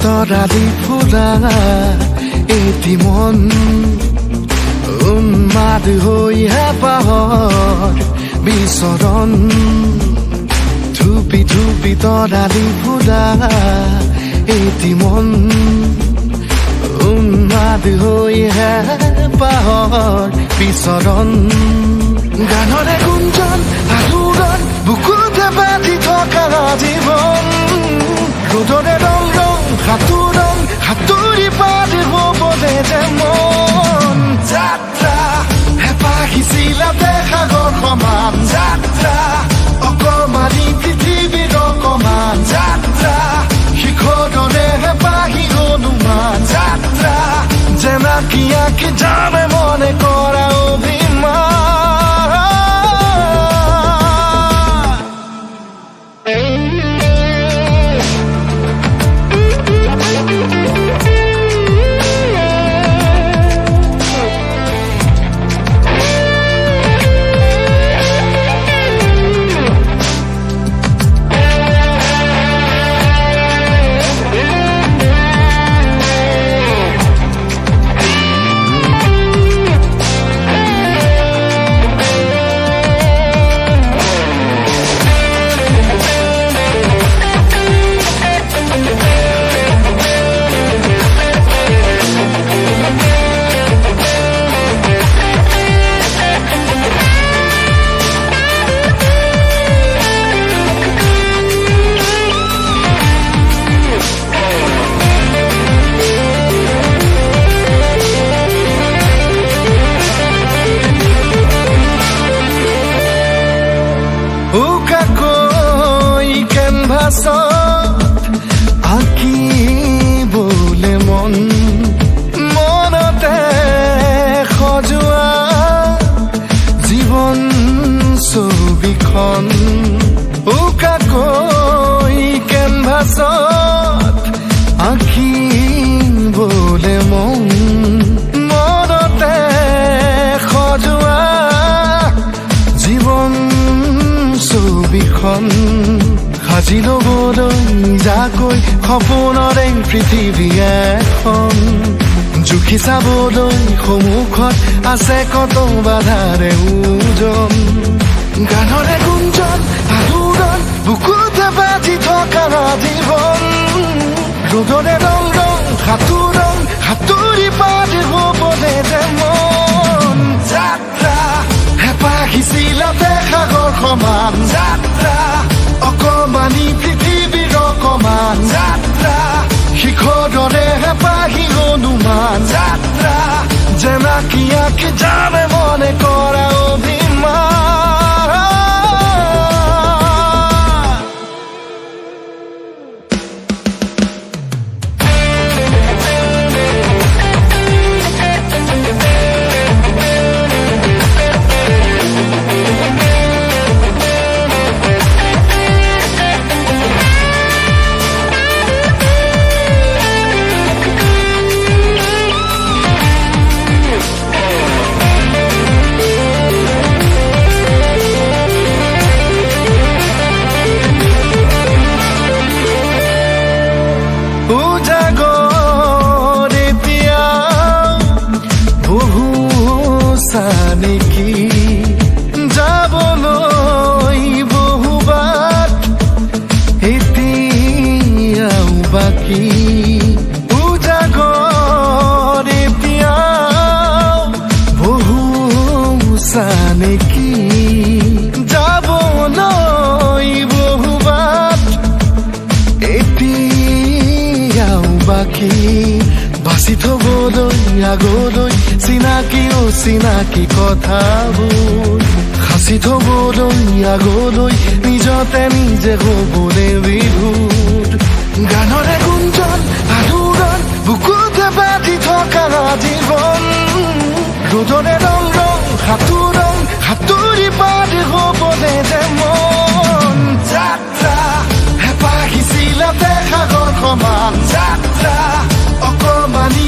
তৰালি ফুৰা এটি মন উন্মাদ হৈ হেঁপাহৰ বিচৰণ ধুপি ধুপি তৰালি ফুৰা এটি মন উন্মাদ হৈ হেঁপাহৰ বিচৰণ গানৰে গুঞ্জন আলোড়ন বুকুতে বাজি থকা জীৱন ৰ'দৰে ৰং ৰং সাঁতোৰং সাঁতুৰি পাৰ হ'বলে যে মন যাত্ৰা হেঁপাহিছিলাতে সাগৰ সমান যাত্ৰা অকমানি পৃথিৱীৰ অকমান যাত্ৰা শিখৰৰে হেঁপাহি হনুমান যাত্ৰা জেনাকি আঁকি যাবে মনে কৰা অভিমান আঁকিবলে মন মনতে সজোৱা জীৱন ছবিখন উকাকৈ কেনভাছত আঁকিবলে মন মনতে সজোৱা জীৱন ছবিখন সাজি ল'বলৈ যাকৈ সপোনৰে পৃথিৱী এখন জুখি চাবলৈ সন্মুখত আছে কত বাধাৰে ওজন গানৰে গুঞ্জন আলোড়ন বুকুতে বাজি থকা জীৱন ৰ'দৰে ৰং ৰং সাঁতোৰং সাঁতুৰি পাৰ হ'বলে যে মন যাত্ৰা হেঁপাহিছিলাতে সাগৰ সমান যাত্ৰা অকমানি পৃথিৱীৰ অকমান যাত্ৰা শিখৰৰে হেঁপাহি হনুমান যাত্ৰা জেনাকি আঁকি যাবে মনে কৰা অভিমান নেকি যাবলৈ বহুবাট এতিয়াও বাকী উজাগৰ এতিয়াও বহু নেকি যাবলৈ বহুবাট এতিয়াও বাকী বাছি থবলৈ আগলৈ চিনাকি অচিনাকি কথাবোৰ সাঁচি থবলৈ আগলৈ নিজৰ দিনতে নিজে হ'বলৈ বিভূত গানৰে গুঞ্জন আলোড়ন বুকুতে বান্ধি থকা জীৱন ৰ'দৰে ৰং ৰং সাঁতোৰং সাঁতুৰি পাৰ হ'বলৈ যে মন যাত্ৰা হেঁপাহিছিলে সাগৰ সমান যাত্ৰা অকমানি